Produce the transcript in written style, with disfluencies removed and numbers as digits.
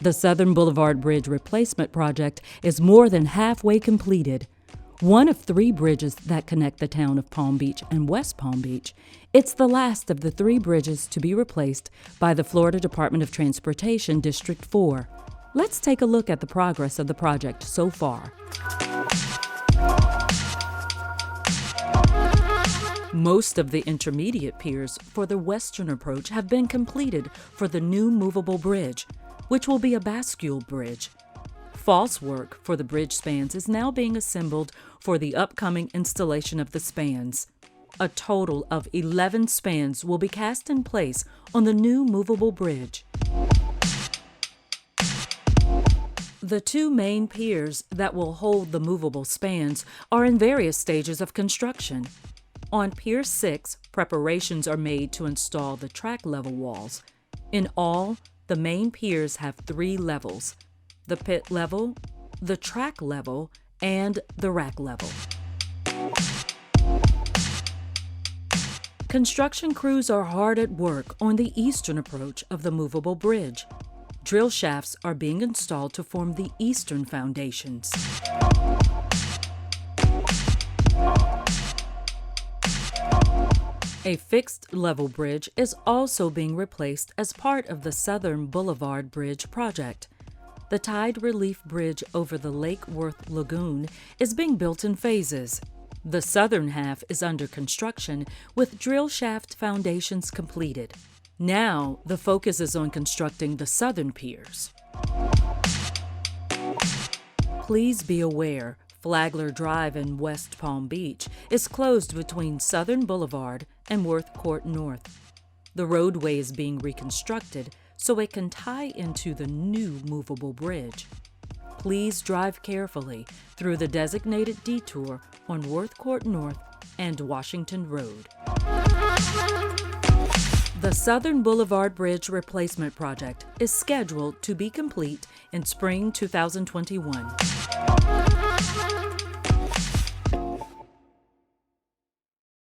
The Southern Boulevard Bridge Replacement Project is more than halfway completed. One of 3 bridges that connect the town of Palm Beach and West Palm Beach, it's the last of the 3 bridges to be replaced by the Florida Department of Transportation District 4. Let's take a look at the progress of the project so far. Most of the intermediate piers for the western approach have been completed for the new movable bridge, which will be a bascule bridge. False work for the bridge spans is now being assembled for the upcoming installation of the spans. A total of 11 spans will be cast in place on the new movable bridge. The 2 main piers that will hold the movable spans are in various stages of construction. On Pier 6, preparations are made to install the track level walls. In all, the main piers have 3 levels: the pit level, the track level, and the rack level. Construction crews are hard at work on the eastern approach of the movable bridge. Drill shafts are being installed to form the eastern foundations. A fixed level bridge is also being replaced as part of the Southern Boulevard Bridge project. The tide relief bridge over the Lake Worth Lagoon is being built in phases. The southern half is under construction with drill shaft foundations completed. Now, the focus is on constructing the southern piers. Please be aware, Flagler Drive in West Palm Beach is closed between Southern Boulevard and Worth Court North. The roadway is being reconstructed so it can tie into the new movable bridge. Please drive carefully through the designated detour on Worth Court North and Washington Road. The Southern Boulevard Bridge Replacement Project is scheduled to be complete in spring 2021.